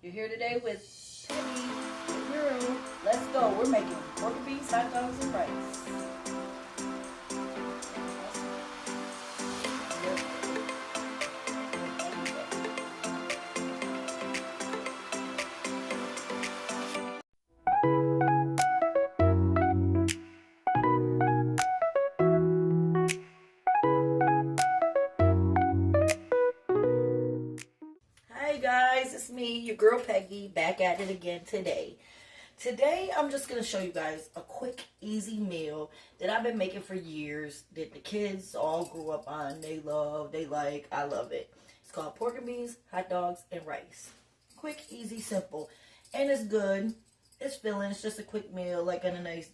You're here today with Peggy, the girl. Let's go. We're making pork and beans, hot dogs, and rice. Hey guys, it's me, your girl Peggy, back at it again today. Today, I'm just going to show you guys a quick, easy meal that I've been making for years, that the kids all grew up on. They love, they like, I love it. It's called pork and beans, hot dogs, and rice. Quick, easy, simple. And it's good. It's filling. It's just a quick meal, like on a nice,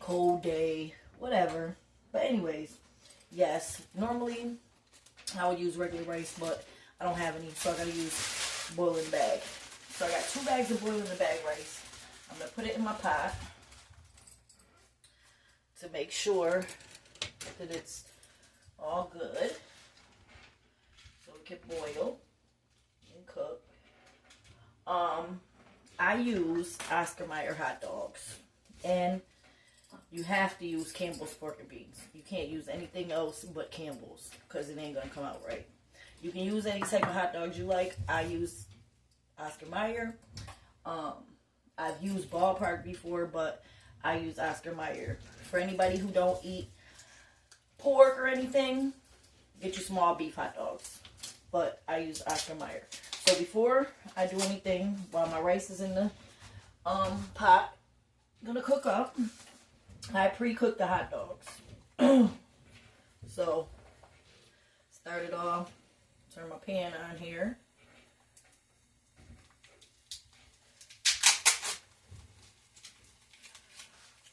cold day, whatever. But anyways, yes, normally I would use regular rice, but I don't have any, so I gotta use boiling bag. So I got 2 bags of boiling the bag rice. I'm gonna put it in my pot to make sure that it's all good, so it can boil and cook. I use Oscar Mayer hot dogs, and you have to use Campbell's pork and beans. You can't use anything else but Campbell's, because it ain't gonna come out right. You can use any type of hot dogs you like. I use Oscar Mayer. I've used Ballpark before, but I use Oscar Mayer. For anybody who don't eat pork or anything, get your small beef hot dogs. But I use Oscar Mayer. So before I do anything, while my rice is in the pot, gonna cook up, I pre-cook the hot dogs. So start it off. Turn my pan on here.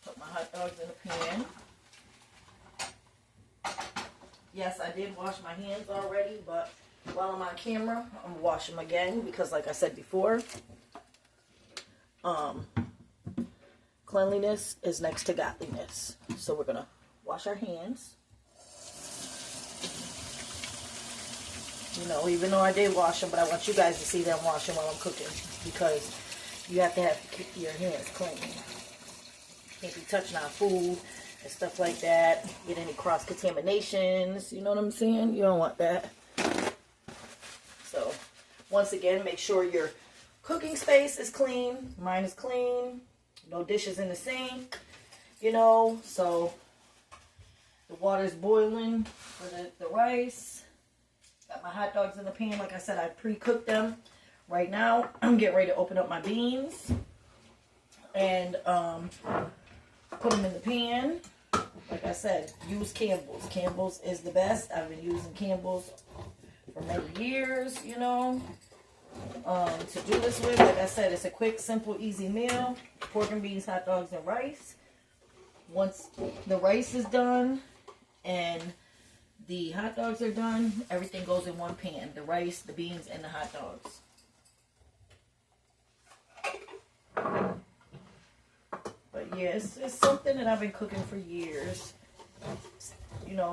Put my hot dogs in the pan. Yes, I did wash my hands already, but while I'm on camera, I'm gonna wash them again because, like I said before, cleanliness is next to godliness. So we're gonna wash our hands. Even though I did wash them, but I want you guys to see them washing while I'm cooking, because you have to have your hands clean. Can't be touching our food and stuff like that. Get any cross contaminations. You know what I'm saying? You don't want that. So, once again, make sure your cooking space is clean. Mine is clean. No dishes in the sink. So the water's boiling for the rice. Got my hot dogs in the pan. Like I said, I pre-cooked them. Right now, I'm getting ready to open up my beans and put them in the pan. Like I said, use Campbell's. Campbell's is the best. I've been using Campbell's for many years, to do this with. Like I said, it's a quick, simple, easy meal. Pork and beans, hot dogs, and rice. Once the rice is done and the hot dogs are done, everything goes in one pan. The rice, the beans, and the hot dogs. But yeah, it's something that I've been cooking for years.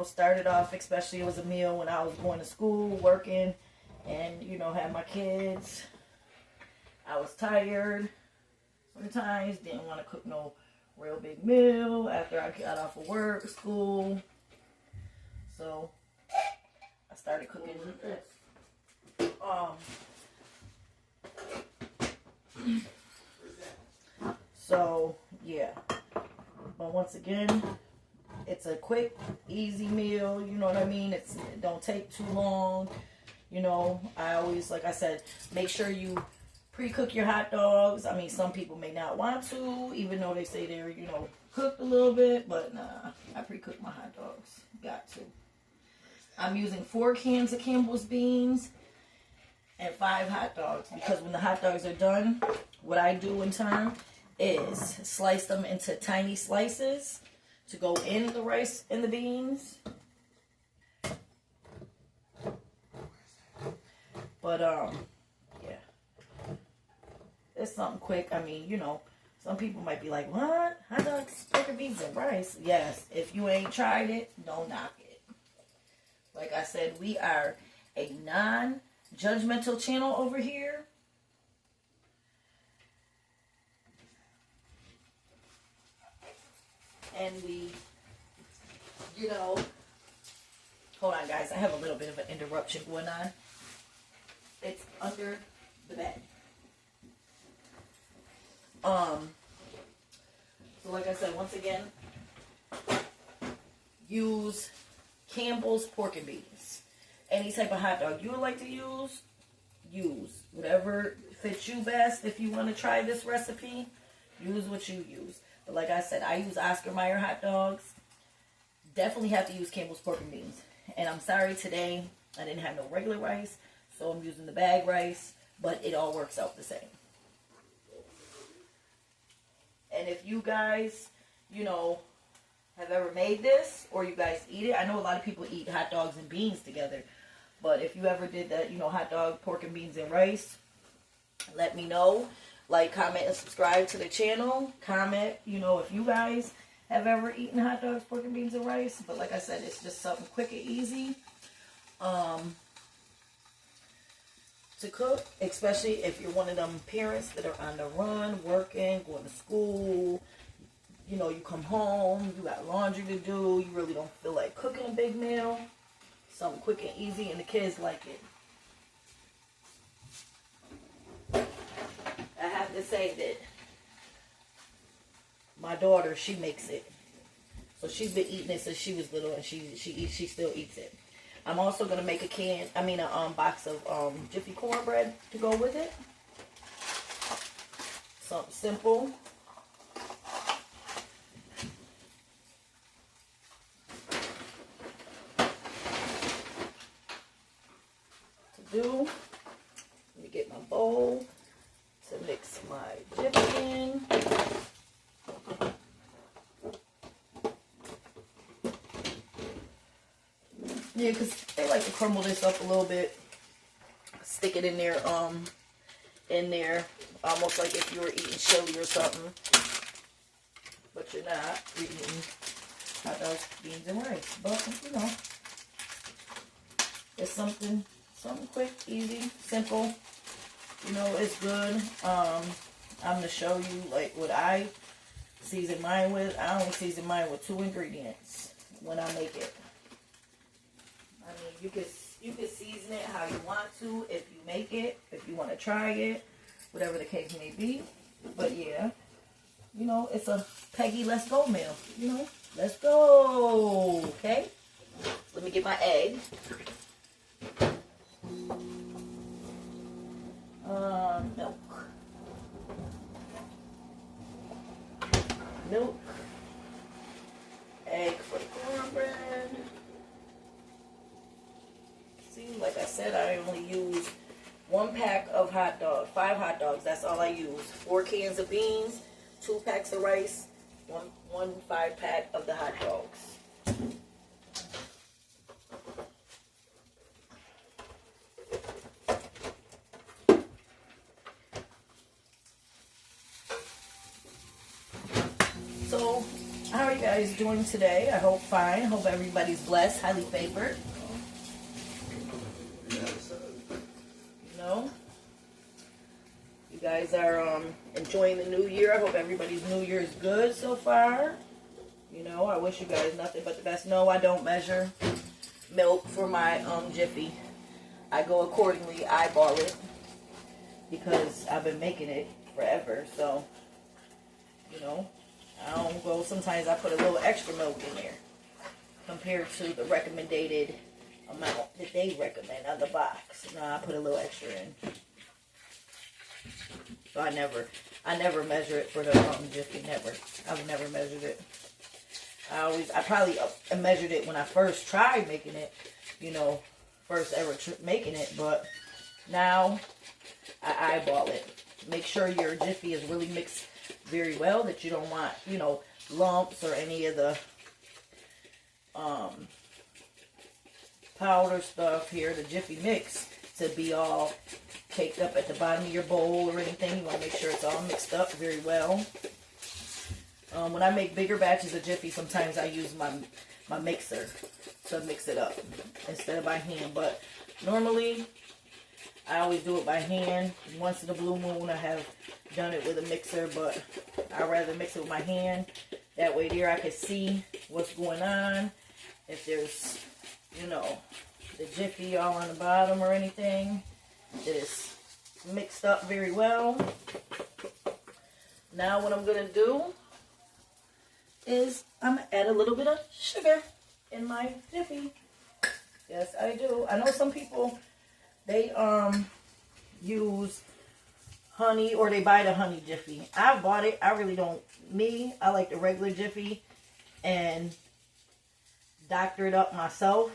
Started off, especially it was a meal when I was going to school, working, and, had my kids. I was tired sometimes, didn't want to cook no real big meal after I got off of work, school. So I started cooking so yeah. But once again, it's a quick, easy meal, you know what I mean? It don't take too long. I always, like I said, make sure you pre-cook your hot dogs. I mean, some people may not want to, even though they say they're, cooked a little bit, but nah, I pre-cook my hot dogs. Got to. I'm using 4 cans of Campbell's beans and 5 hot dogs, because when the hot dogs are done, what I do in turn is slice them into tiny slices to go in the rice and the beans. But yeah, it's something quick. I mean, some people might be like, what? Hot dogs, pork and beans, and rice? Yes, if you ain't tried it, don't knock it. Like I said, we are a non-judgmental channel over here. and we, you know, hold on guys, I have a little bit of an interruption going on. It's under the bed. So like I said, once again, use Campbell's pork and beans. Any type of hot dog you would like to use. Whatever fits you best. If you want to try this recipe, use what you use. But like I said, I use Oscar Mayer hot dogs. Definitely have to use Campbell's pork and beans. And I'm sorry today I didn't have no regular rice, so I'm using the bag rice, but it all works out the same. And if you guys, you know, have ever made this, or you guys eat it, I know a lot of people eat hot dogs and beans together, but if you ever did that, you know, hot dog, pork and beans and rice, let me know. Like, comment, and subscribe to the channel. Comment, you know, if you guys have ever eaten hot dogs, pork and beans and rice. But like I said, it's just something quick and easy to cook, especially if you're one of them parents that are on the run, working, going to school. You know, you come home, you got laundry to do, you really don't feel like cooking a big meal. Something quick and easy, and the kids like it. I have to say that my daughter, she makes it. So she's been eating it since she was little, and she still eats it. I'm also gonna make a box of Jiffy cornbread to go with it. Something simple. To do. Let me get my bowl to mix my Jiffy in. Yeah, because they like to crumble this up a little bit. Stick it in there, almost like if you were eating chili or something. But you're not. You're eating hot dogs, beans, and rice. But, you know, it's something quick, easy, simple. You know, it's good. I'm going to show you, like, what I season mine with. I only season mine with 2 ingredients when I make it. I mean, you can season it how you want to if you make it, if you want to try it, whatever the case may be. But yeah, you know, it's a Peggy Let's Go meal. You know, let's go. Okay, let me get my egg. Milk, egg for the cornbread. See, like I said, I only use 1 pack of hot dogs, 5 hot dogs. That's all I use. 4 cans of beans, 2 packs of rice, one 5-pack of the hot dogs. So, how are you guys doing today? I hope fine. Hope everybody's blessed, highly favored. You guys are enjoying the new year. I hope everybody's new year is good so far. You know, I wish you guys nothing but the best. No, I don't measure milk for my Jiffy. I go accordingly, eyeball it, because I've been making it forever. So, you know, I don't go. Sometimes I put a little extra milk in there compared to the recommended amount that they recommend on the box. No, I put a little extra in. So I never measure it for the Jiffy. Never. I've never measured it. I probably measured it when I first tried making it. You know, first ever making it. But now I eyeball it. Make sure your Jiffy is really mixed very well. That you don't want, you know, lumps or any of the powder stuff here, the Jiffy mix, to be all caked up at the bottom of your bowl or anything. You want to make sure it's all mixed up very well. When I make bigger batches of Jiffy, sometimes I use my mixer to mix it up instead of by hand. But normally, I always do it by hand. Once in a blue moon, I have done it with a mixer, but I'd rather mix it with my hand That way there I can see what's going on. If there's, you know, the Jiffy all on the bottom or anything. It is mixed up very well. Now what I'm going to do is I'm going to add a little bit of sugar in my Jiffy. Yes, I do. I know some people, they use honey or they buy the honey Jiffy. I bought it. I really don't. Me, I like the regular Jiffy and doctor it up myself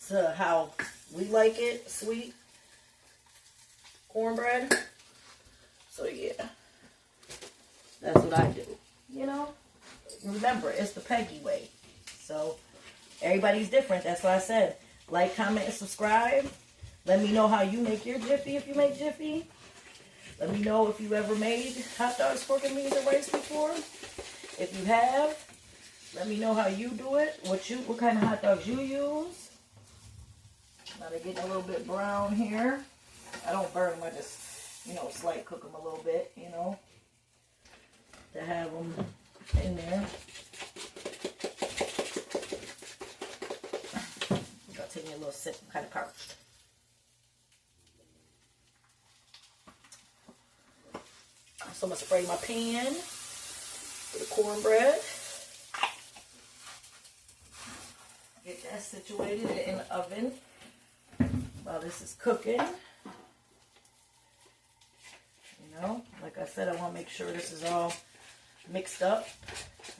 to how we like it, sweet cornbread. So yeah, that's what I do. You know, remember, it's the Peggy way. So everybody's different. That's why I said like, comment, and subscribe. Let me know how you make your Jiffy if you make Jiffy. Let me know if you ever made hot dogs, pork and beans, and rice before. If you have, let me know how you do it. What kind of hot dogs you use. Now they're getting a little bit brown here. I don't burn them. I just, you know, slight cook them a little bit, you know, to have them in there. I'll take me a little sip. I'm kind of parched. So I'm going to spray my pan with the cornbread. Get that situated in the oven while this is cooking. You know, like I said, I want to make sure this is all mixed up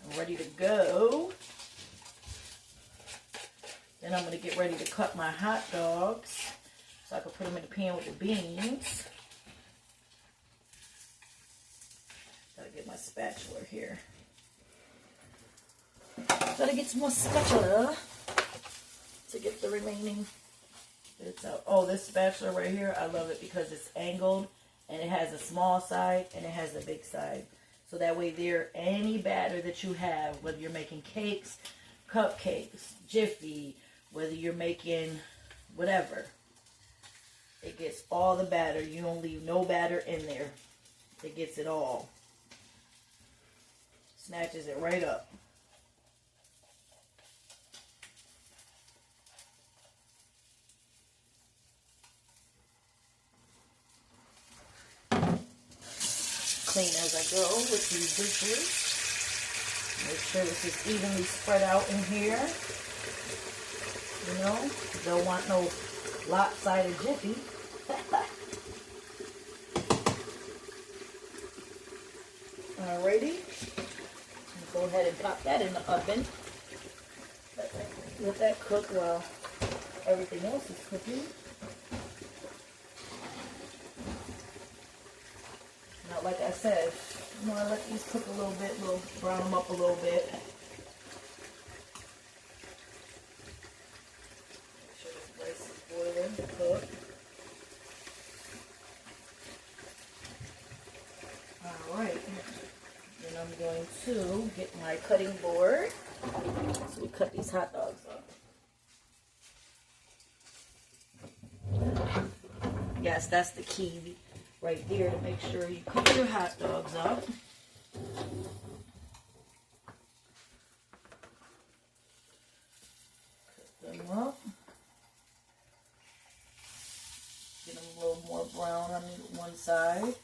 and ready to go. Then I'm going to get ready to cut my hot dogs so I can put them in the pan with the beans. Gotta get my spatula here. Gotta get some more spatula to get the remaining bits out. Oh, this spatula right here, I love it because it's angled and it has a small side and it has a big side. So that way there, any batter that you have, whether you're making cakes, cupcakes, Jiffy, whether you're making whatever, it gets all the batter. You don't leave no batter in there. It gets it all. Snatches it right up. Clean as I go with these dishes. Make sure this is evenly spread out in here. You know, don't want no lopsided Jiffy. Alrighty. Go ahead and pop that in the oven. Let that cook while everything else is cooking. Now, like I said, you know, I let these cook a little bit, brown them up a little bit. Make sure this rice is boiling to cook. Alright. Then I'm going to get my cutting board. So we cut these hot dogs up. Yes, that's the key right there, to make sure you cut your hot dogs up. Cut them up. Get them a little more brown on one side.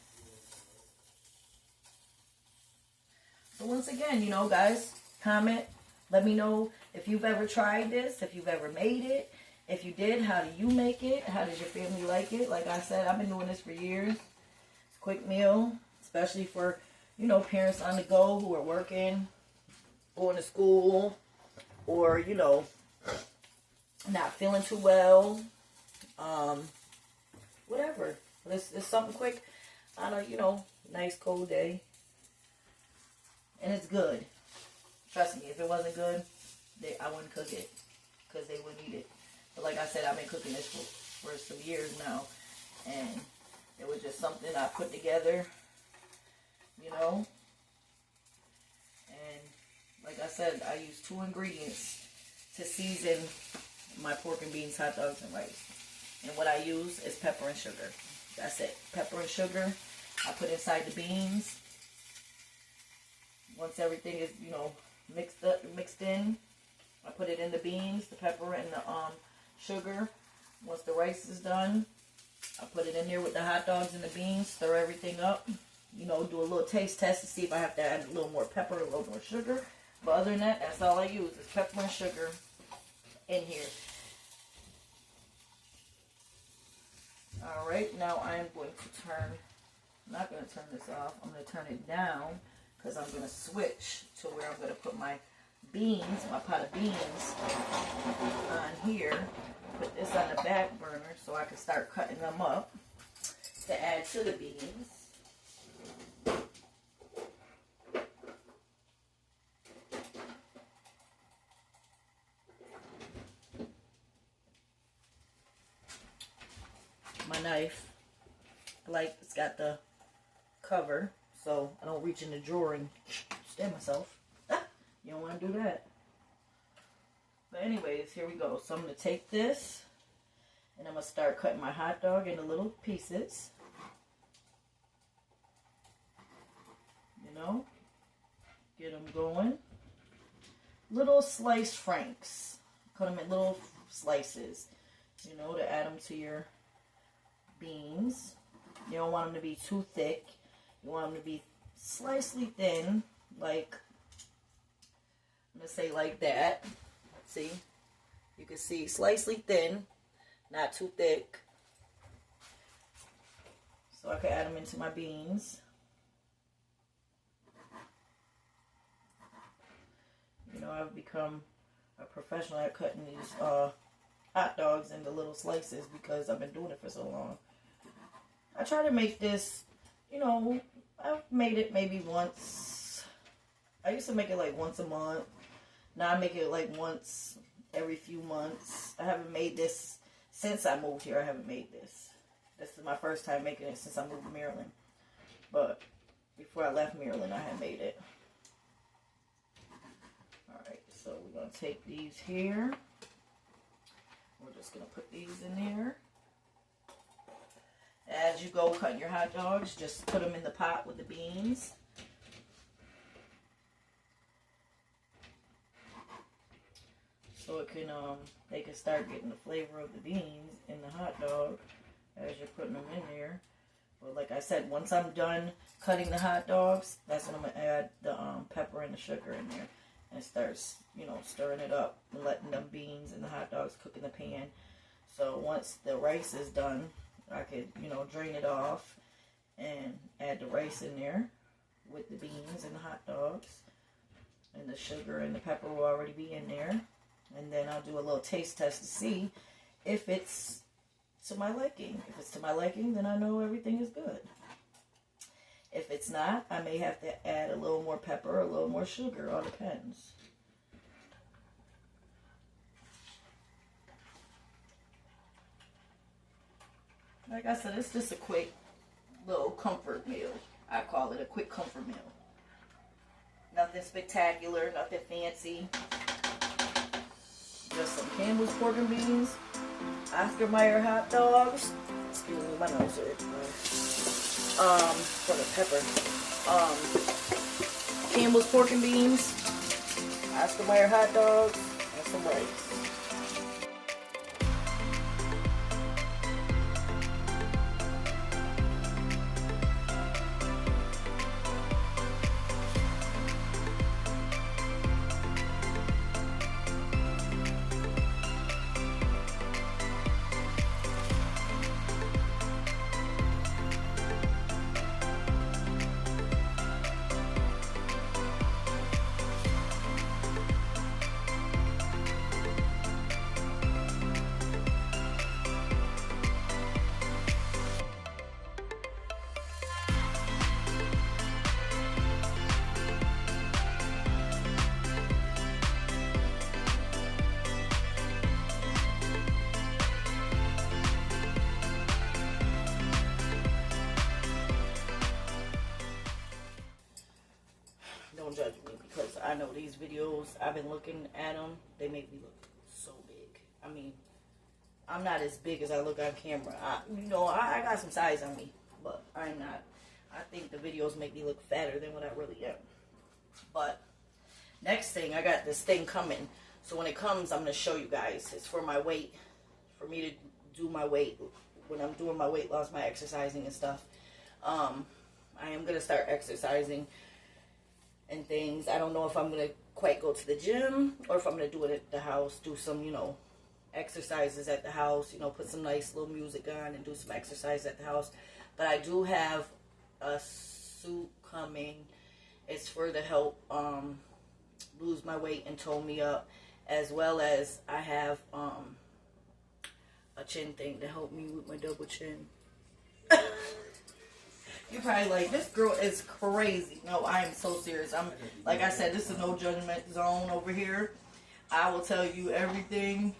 So once again, you know, guys, comment. Let me know if you've ever tried this, if you've ever made it. If you did, how do you make it? How does your family like it? Like I said, I've been doing this for years. It's a quick meal, especially for, you know, parents on the go who are working, going to school, or, you know, not feeling too well. Whatever. It's something quick on a, you know, nice cold day. And it's good. Trust me, if it wasn't good, I wouldn't cook it because they wouldn't eat it. But like I said, I've been cooking this for some years now. And it was just something I put together, you know. And like I said, I use 2 ingredients to season my pork and beans, hot dogs, and rice. And what I use is pepper and sugar. That's it. Pepper and sugar. I put inside the beans. Once everything is, you know, mixed in, I put it in the beans, the pepper, and the sugar. Once the rice is done, I put it in there with the hot dogs and the beans, stir everything up. You know, do a little taste test to see if I have to add a little more pepper, a little more sugar. But other than that, that's all I use is pepper and sugar in here. Alright, now I'm going to turn, I'm not going to turn this off, I'm going to turn it down because I'm going to switch to where I'm going to put my beans, my pot of beans on here. Put this on the back burner so I can start cutting them up to add to the beans. My knife, like, it's got the cover so I don't reach in the drawer and stab myself. You don't want to do that. But anyways, here we go. So I'm going to take this and I'm going to start cutting my hot dog into little pieces. You know, get them going. Little sliced franks. Cut them in little slices, you know, to add them to your beans. You don't want them to be too thick. You want them to be slightly thin, like, I'm going to say like that. See? You can see slightly thin, not too thick. So I can add them into my beans. You know, I've become a professional at cutting these hot dogs into little slices because I've been doing it for so long. I try to make this, you know, I've made it maybe once. I used to make it like once a month. Now I make it like once every few months. I haven't made this since I moved here. I haven't made this. This is my first time making it since I moved to Maryland. But before I left Maryland, I had made it. Alright, so we're going to take these here. We're just going to put these in there. As you go cutting your hot dogs, just put them in the pot with the beans. So it can, they can start getting the flavor of the beans in the hot dog as you're putting them in there. But like I said, once I'm done cutting the hot dogs, that's when I'm going to add the pepper and the sugar in there. And start, you know, stirring it up and letting the beans and the hot dogs cook in the pan. So once the rice is done, I could, you know, drain it off and add the rice in there with the beans and the hot dogs. And the sugar and the pepper will already be in there. And then I'll do a little taste test to see if it's to my liking. If it's to my liking, then I know everything is good. If it's not, I may have to add a little more pepper or a little more sugar. All depends. Like I said, it's just a quick little comfort meal. I call it a quick comfort meal. Nothing spectacular, nothing fancy. Just some Campbell's pork and beans, Oscar Mayer hot dogs. Excuse me, my nose hurts. For the pepper. Campbell's pork and beans, Oscar Mayer hot dogs, and some rice. Don't judge me because I know these videos, I've been looking at them, they make me look so big. I mean, I'm not as big as I look on camera. I got some size on me, but I'm not. I think the videos make me look fatter than what I really am. But next thing, I got this thing coming. So when it comes, I'm going to show you guys. It's for my weight, for me to do my weight when I'm doing my weight loss, my exercising and stuff. I am going to start exercising and things. I don't know if I'm going to quite go to the gym or if I'm going to do it at the house, do some, you know, exercises at the house, you know, put some nice little music on and do some exercise at the house. But I do have a suit coming. It's for to help lose my weight and tone me up, as well as I have a chin thing to help me with my double chin. You're probably like, this girl is crazy. No, I am so serious. I'm, like I said, this is no judgment zone over here. I will tell you everything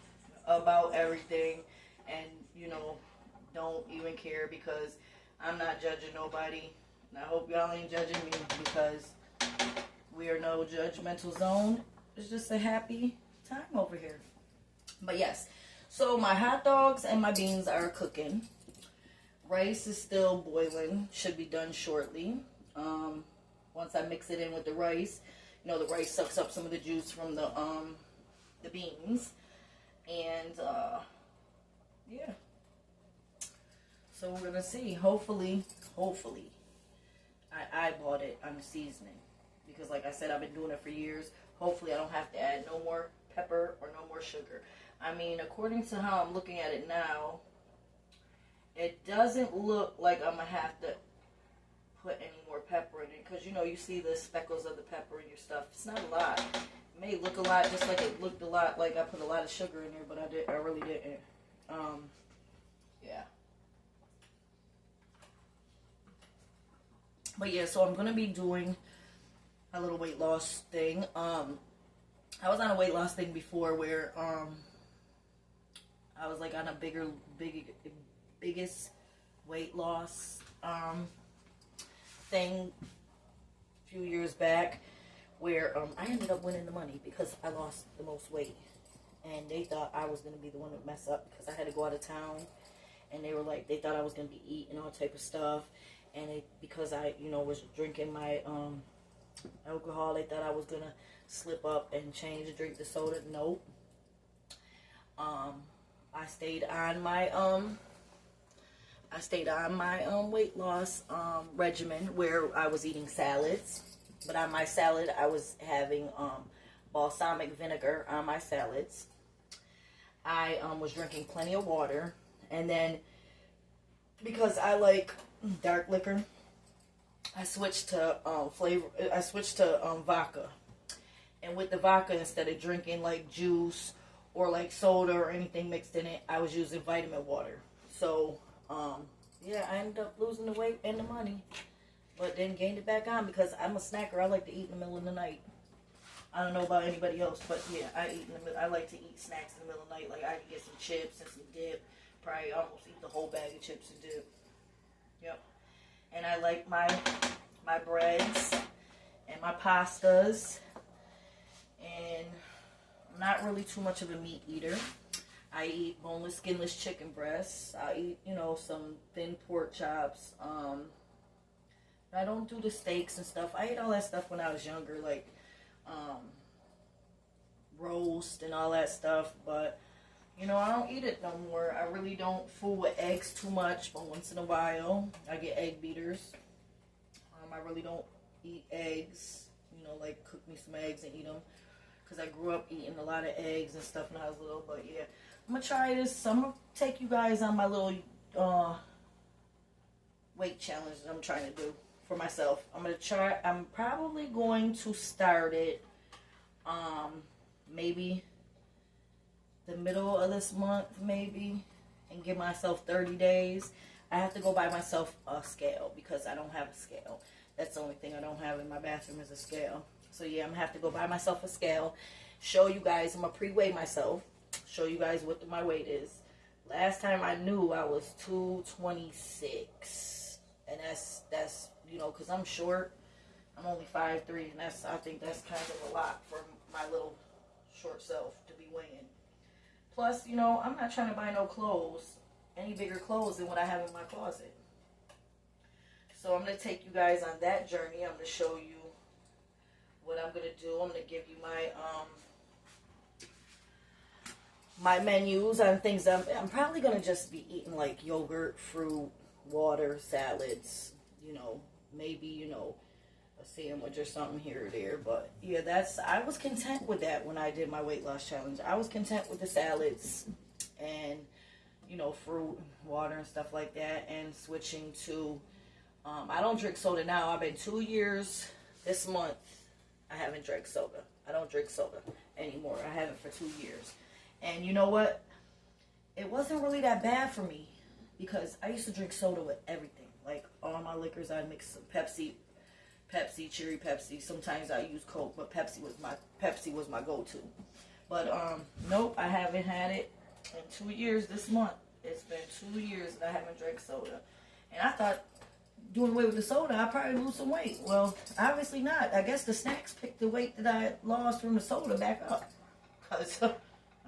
about everything, and, you know, don't even care, because I'm not judging nobody. And I hope y'all ain't judging me, because we are no judgmental zone. It's just a happy time over here. But yes, so my hot dogs and my beans are cooking. Rice is still boiling. Should be done shortly. Once I mix it in with the rice, you know, the rice sucks up some of the juice from the beans. And, yeah. So we're going to see. Hopefully, I bought it on the seasoning. Because like I said, I've been doing it for years. Hopefully I don't have to add no more pepper or no more sugar. I mean, according to how I'm looking at it now, it doesn't look like I'm going to have to put any more pepper in it. Because, you know, you see the speckles of the pepper in your stuff. It's not a lot. It may look a lot, just like it looked a lot like I put a lot of sugar in there, but I really didn't. Yeah. But yeah, so I'm going to be doing a little weight loss thing. I was on a weight loss thing before where I was like on a biggest weight loss thing a few years back, where I ended up winning the money because I lost the most weight, and they thought I was going to be the one to mess up because I had to go out of town, and they were like, they thought I was going to be eating all type of stuff, and because I, you know, was drinking my alcohol, they thought I was going to slip up and change and drink the soda. Nope. I stayed on my weight loss regimen where I was eating salads, but on my salad I was having balsamic vinegar on my salads. I was drinking plenty of water, and then because I like dark liquor, I switched to vodka, and with the vodka, instead of drinking like juice or like soda or anything mixed in it, I was using vitamin water. So yeah, I ended up losing the weight and the money, but then gained it back on because I'm a snacker. I like to eat in the middle of the night. I don't know about anybody else, but yeah, I like to eat snacks in the middle of the night. Like I can get some chips and some dip. Probably almost eat the whole bag of chips and dip. Yep. And I like my breads and my pastas. And I'm not really too much of a meat eater. I eat boneless, skinless chicken breasts. I eat, you know, some thin pork chops. I don't do the steaks and stuff. I ate all that stuff when I was younger, like roast and all that stuff. But, you know, I don't eat it no more. I really don't fool with eggs too much, but once in a while, I get egg beaters. I really don't eat eggs, you know, like cook me some eggs and eat them. Because I grew up eating a lot of eggs and stuff when I was little. But yeah, I'm going to try this. I'm going to take you guys on my little weight challenge that I'm trying to do for myself. I'm probably going to start it maybe the middle of this month, maybe, and give myself 30 days. I have to go buy myself a scale because I don't have a scale. That's the only thing I don't have in my bathroom is a scale. So yeah, I'm going to have to go buy myself a scale, show you guys. I'm going to pre-weigh myself, show you guys what my weight is. Last time I knew I was 226. And that's you know, because I'm short. I'm only 5'3", and I think that's kind of a lot for my little short self to be weighing. Plus, you know, I'm not trying to buy no clothes, any bigger clothes than what I have in my closet. So I'm going to take you guys on that journey. I'm going to show you what I'm gonna do, I'm gonna give you my menus on things. I'm probably gonna just be eating like yogurt, fruit, water, salads. You know, maybe a sandwich or something here or there. But yeah, I was content with that when I did my weight loss challenge. I was content with the salads and fruit, water, and stuff like that, and switching to. I don't drink soda now. I've been 2 years this month. I haven't drank soda. I don't drink soda anymore. I haven't for 2 years. And you know what? It wasn't really that bad for me because I used to drink soda with everything. Like all my liquors, I'd mix some Pepsi, cherry Pepsi. Sometimes I use Coke, but Pepsi was my go-to. But nope, I haven't had it in 2 years this month. It's been 2 years that I haven't drank soda. And I thought doing away with the soda, I'd probably lose some weight. Well, obviously not. I guess the snacks picked the weight that I lost from the soda back up. Because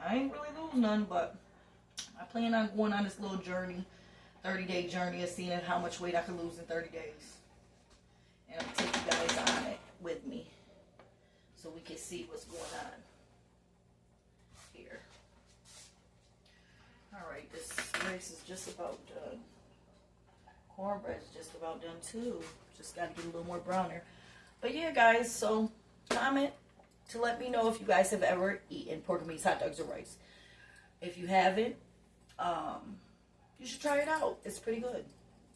I ain't really lose none, but I plan on going on this little journey, 30-day journey, of seeing how much weight I can lose in 30 days. And I'm going to take you guys on it with me so we can see what's going on here. Alright, this rice is just about done. Cornbread is just about done too. Just got to get a little more browner. But yeah, guys, so comment to let me know if you guys have ever eaten pork and beans, hot dogs, or rice. If you haven't, you should try it out. It's pretty good.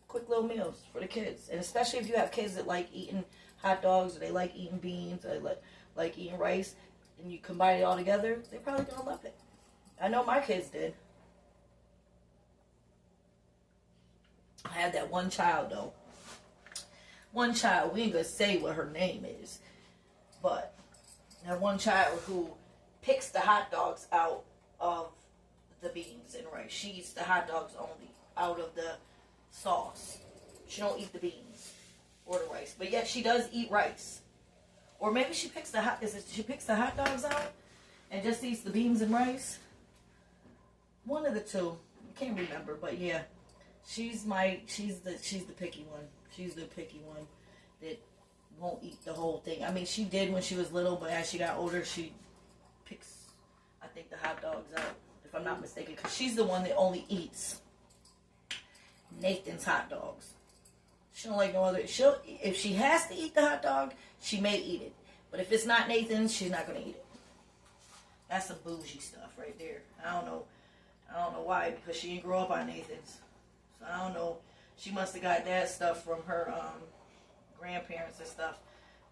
Quick little meals for the kids. And especially if you have kids that like eating hot dogs, or they like eating beans, or they like eating rice, and you combine it all together, they're probably going to love it. I know my kids did. I had that one child, though. One child, we ain't going to say what her name is, but that one child who picks the hot dogs out of the beans and rice. She eats the hot dogs only out of the sauce. She don't eat the beans or the rice, but yet she does eat rice. Or maybe she picks the hot dogs out and just eats the beans and rice. One of the two. I can't remember, but yeah. She's the picky one. She's the picky one that won't eat the whole thing. I mean, she did when she was little, but as she got older, she picks, I think, the hot dogs out, if I'm not mistaken, because she's the one that only eats Nathan's hot dogs. She don't like no other. If she has to eat the hot dog, she may eat it, but if it's not Nathan's, she's not gonna eat it. That's some bougie stuff right there. I don't know why, because she didn't grow up on Nathan's. So I don't know. She must have got that stuff from her grandparents and stuff,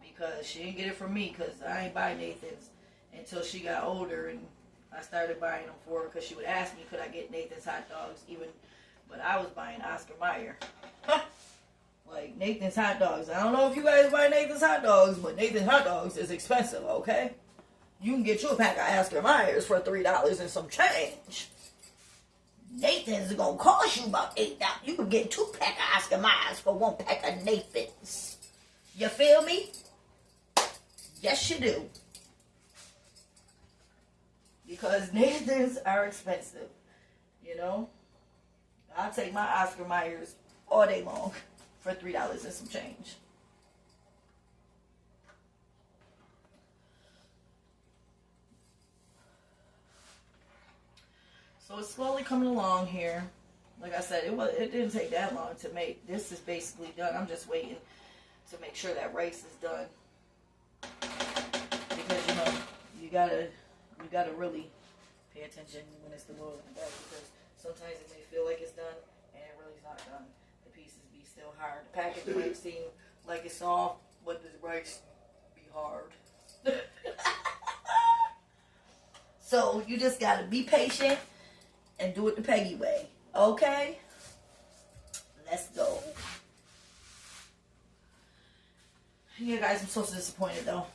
because she didn't get it from me, because I ain't buy Nathan's until she got older, and I started buying them for her, because she would ask me, could I get Nathan's hot dogs, but I was buying Oscar Mayer. Like, Nathan's hot dogs. I don't know if you guys buy Nathan's hot dogs, but Nathan's hot dogs is expensive, okay? You can get you a pack of Oscar Mayers for $3 and some change. Nathan's is gonna cost you about $8. You can get 2 pack of Oscar Mayers for 1 pack of Nathan's. You feel me? Yes, you do. Because Nathan's are expensive. You know? I'll take my Oscar Mayers all day long for $3 and some change. So it's slowly coming along here. Like I said, it didn't take that long to make. This is basically done. I'm just waiting to make sure that rice is done. Because you gotta really pay attention when it's the boiling back, because sometimes it may feel like it's done and it really is not done. The pieces be still hard. The package might seem like it's soft, but the rice be hard. So you just gotta be patient and do it the Peggy way. Okay? Let's go. Yeah, guys, I'm so disappointed, though.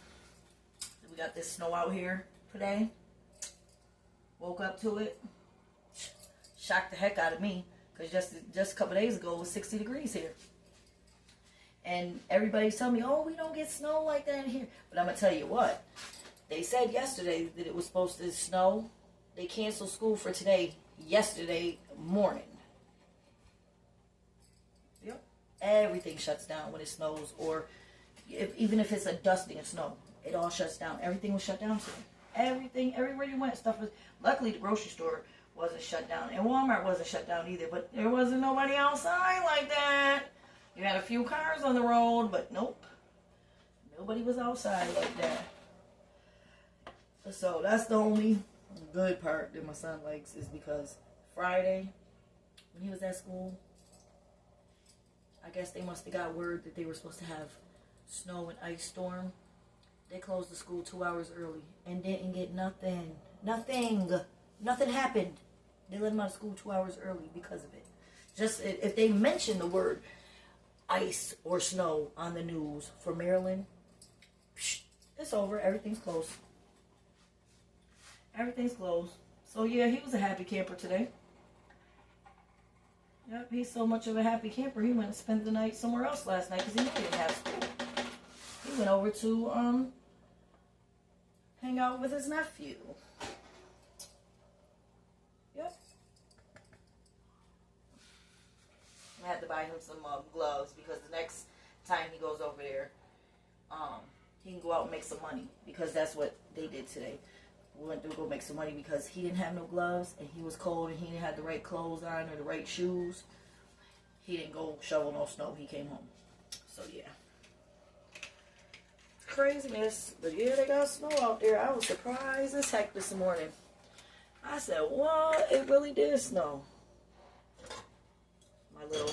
We got this snow out here today. Woke up to it. Shocked the heck out of me. Because just a couple days ago, it was 60 degrees here. And everybody's telling me, oh, we don't get snow like that in here. But I'm going to tell you what. They said yesterday that it was supposed to snow. They canceled school for today, yesterday morning. Yep. Everything shuts down when it snows, or even if it's a dusting of snow. it all shuts down. Everything was shut down today. Everything, everywhere you went, stuff was. Luckily, the grocery store wasn't shut down, and Walmart wasn't shut down either. But there wasn't nobody outside like that. You had a few cars on the road, but nope, nobody was outside like that. So that's the only good part that my son likes, is because Friday, when he was at school, I guess they must have got word that they were supposed to have snow and ice storm. They closed the school 2 hours early and didn't get nothing. Nothing happened. They let him out of school 2 hours early because of it. Just if they mention the word ice or snow on the news for Maryland, it's over. Everything's closed. Everything's closed. So yeah, he was a happy camper today. Yep, he's so much of a happy camper, he went and spent the night somewhere else last night because he knew he didn't have school. He went over to hang out with his nephew. Yep. I had to buy him some gloves because the next time he goes over there, he can go out and make some money, because that's what they did today. We went to go make some money because he didn't have no gloves and he was cold and he didn't have the right clothes on or the right shoes. He didn't go shovel no snow. He came home. So yeah. Craziness. But yeah, they got snow out there. I was surprised as heck this morning. I said, what? It really did snow. My little...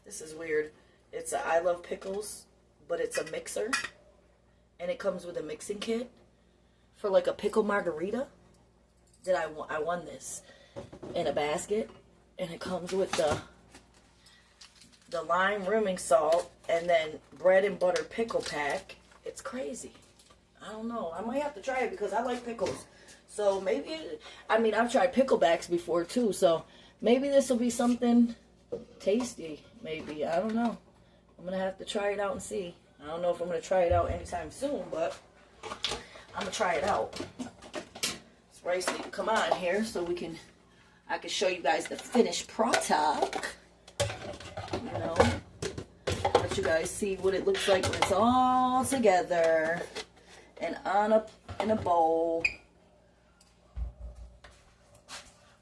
This is weird. It's a I Love Pickles, but it's a mixer. And it comes with a mixing kit for like a pickle margarita. That I won this in a basket, and it comes with the lime rimming salt and then bread and butter pickle pack. It's crazy. I don't know. I might have to try it because I like pickles. So maybe, I mean, I've tried picklebacks before too, so maybe this will be something tasty. Maybe. I don't know. I'm going to have to try it out and see. I don't know if I'm going to try it out anytime soon, but I'm going to try it out. This rice need to come on here so I can show you guys the finished product. You know, let you guys see what it looks like when it's all together and in a bowl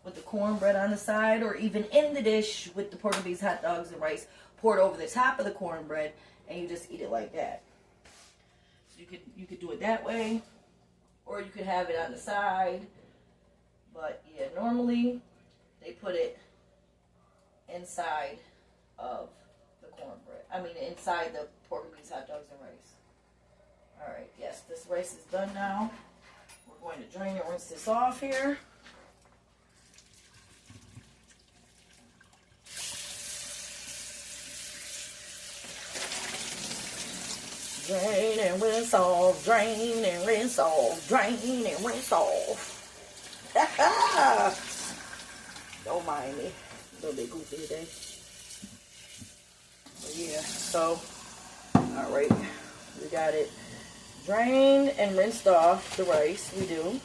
with the cornbread on the side, or even in the dish with the pork and beans, hot dogs, and rice poured over the top of the cornbread, and you just eat it like that. So you could do it that way, or you could have it on the side. But yeah, normally they put it inside of the cornbread. I mean, inside the pork and beans, hot dogs, and rice. Alright, yes, this rice is done now. We're going to drain and rinse this off here. Drain and rinse off, drain and rinse off, drain and rinse off. Don't mind me. A little bit goofy today. But yeah, so, alright, we got it drained and rinsed off, the rice, we do.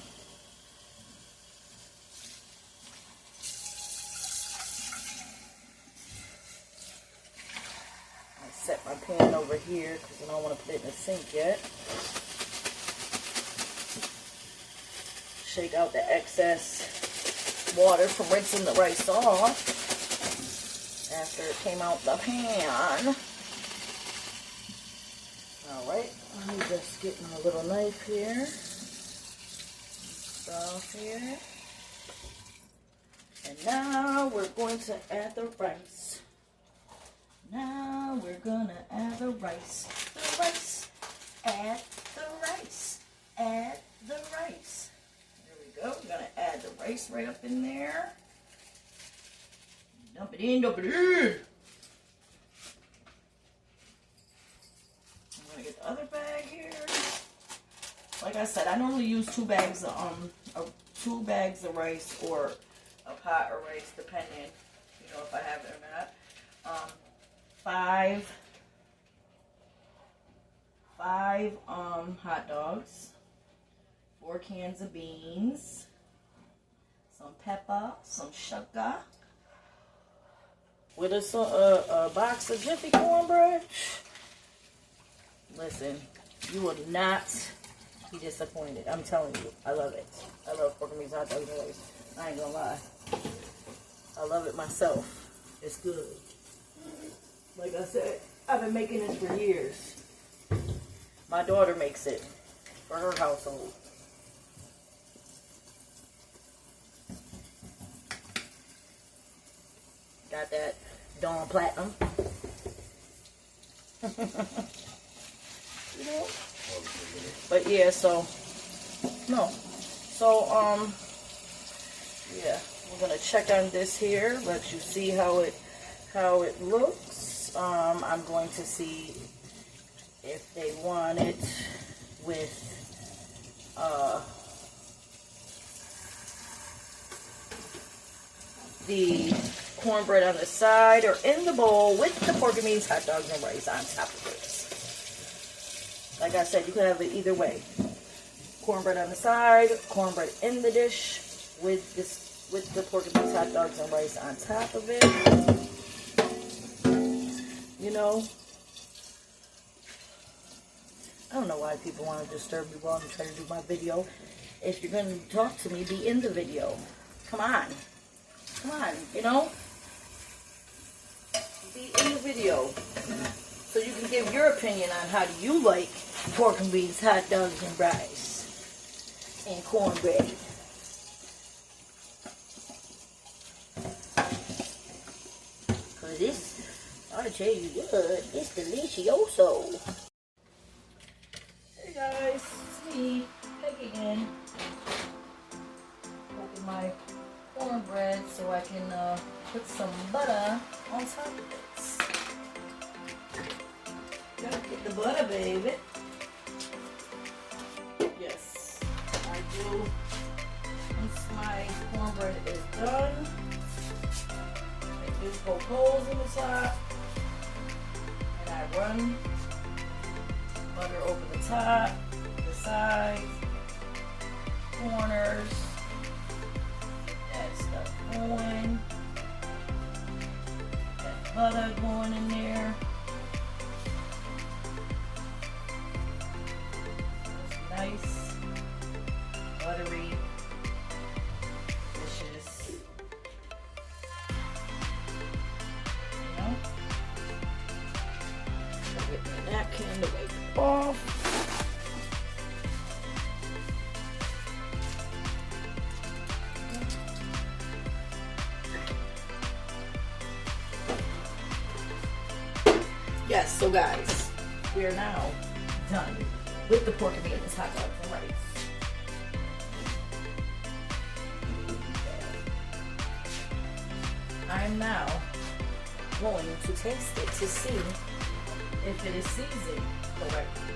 I set my pan over here because I don't want to put it in the sink yet. Shake out the excess water from rinsing the rice off after it came out the pan. Alright, let me just get my little knife here. Stuff here. And now we're going to add the rice. Now we're gonna add the rice. The rice. Add the rice. Add the rice. There we go. We're gonna add the rice right up in there. Dump it in, dump it in. I'm gonna get the other bag here. Like I said, I normally use two bags of rice or a pot of rice, depending, you know, if I have it or not. Five hot dogs, 4 cans of beans, some pepper, some sugar, with a box of Jiffy cornbread. Listen, You will not be disappointed. I'm telling you, I love it. I love pork and beans hot dogs and rice. I ain't gonna lie. I love it myself. It's good. Like I said, I've been making this for years. My daughter makes it for her household. Got that Dawn Platinum. You know? But yeah, so no. So yeah, we're gonna check on this here, let you see how it looks. I'm going to see if they want it with the cornbread on the side or in the bowl with the pork and beans, hot dogs, and rice on top of it. Like I said, you can have it either way. Cornbread on the side, cornbread in the dish with the pork and beans, hot dogs, and rice on top of it. You know, I don't know why people want to disturb me while I'm trying to do my video. If you're going to talk to me, be in the video. Come on. Come on, you know? Be in the video. So you can give your opinion on how do you like pork and beans, hot dogs, and rice. And cornbread. Cause this, I tell you what, it's delicioso. Hey guys, it's me, Peggy again. Open my cornbread so I can put some butter on top of it. Gotta get the butter, baby. Yes, I do. Once my cornbread is done, I do poke holes in the top, and I run butter over the top, the sides, corners. That stuff going. That butter going in there. Nice, buttery, delicious. You know? Get my napkin to wipe it off. Yes, so guys, we are now done with the pork and beans, hot dogs, and rice. I'm now going to taste it to see if it is seasoned correctly.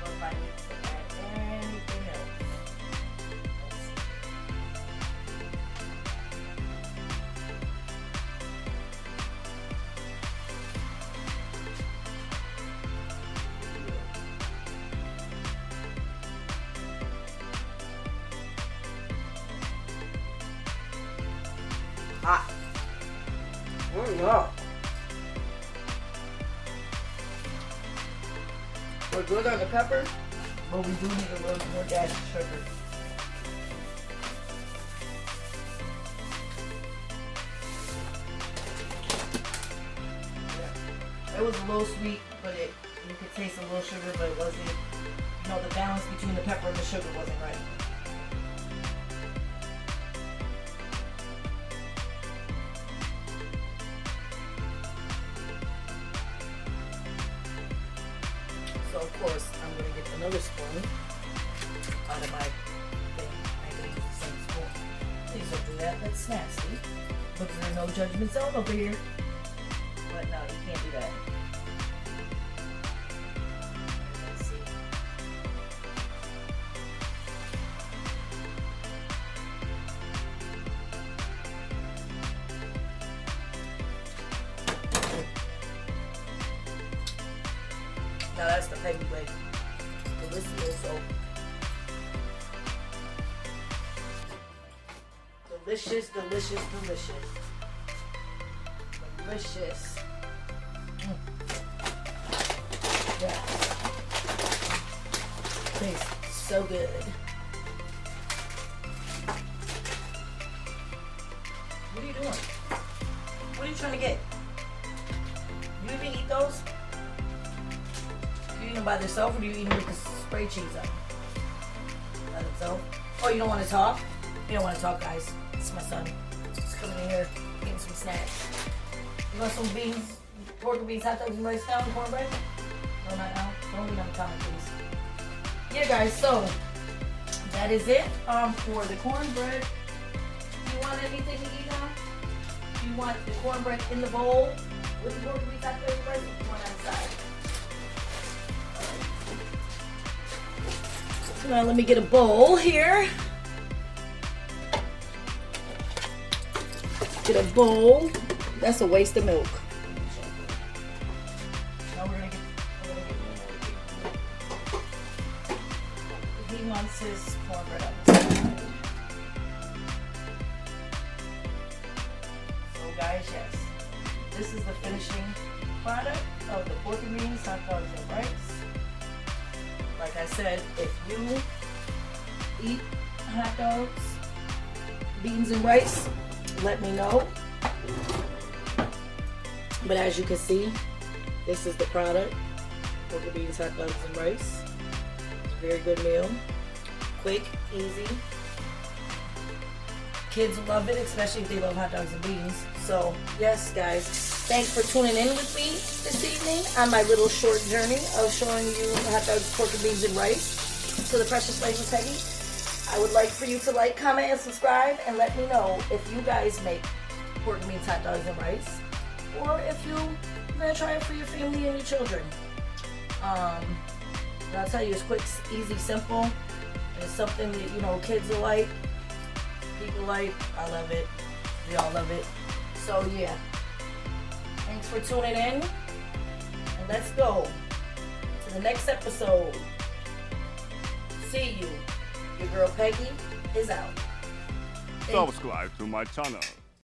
Or if I need to add anything else. Let's see. Hot. Oh yeah. We're good on the pepper, but we do need a little more dash of sugar. Yeah. It was a little sweet, but you could taste a little sugar, but it wasn't, you know, the balance between the pepper and the sugar wasn't right. So of course, I'm going to get another spoon out of my thing. I'm going to use the same spoon. Please don't do that. That's nasty. But there's no judgment zone over here. But no, you can't do that. Let's see. Now that's the Peggy way. Delicioso. Delicious, delicious, delicious. Delicious. Jacks. Tastes so good. What are you doing? What are you trying to get? You even eat those? You eat them by themselves, or do you eat them with the spray cheese on? By themselves? Oh, you don't want to talk? You don't want to talk, guys. It's my son. He's coming in here, getting some snacks. You want some beans, pork and beans, hot dogs, and rice now, and cornbread? No, not now. Don't leave on the comment, please. Yeah, guys, so that is it for the cornbread. Do you want anything to eat now? Do you want the cornbread in the bowl with the pork and beans, hot dogs, and rice, or do you want outside? Now let me get a bowl here. Get a bowl. That's a waste of milk. Now we're gonna get he wants his cornbread on the side. So guys, yes. This is the finishing product of the pork and beans, hot dogs, and rice. Like I said, if you eat hot dogs, beans, and rice, let me know. But as you can see, this is the product. Pork and beans, hot dogs, and rice. It's a very good meal. Quick, easy. Kids love it, especially if they love hot dogs and beans. So, yes, guys. Thanks for tuning in with me this evening on my little short journey of showing you hot dogs, pork and beans, and rice to the Precious Life of Peggy. I would like for you to like, comment, and subscribe, and let me know if you guys make pork and beans, hot dogs, and rice, or if you're gonna try it for your family and your children. And I'll tell you, it's quick, easy, simple. It's something that, you know, kids will like, people like. I love it. We all love it. So yeah. Thanks for tuning in. And let's go to the next episode. See you. Your girl Peggy is out. Subscribe to my channel.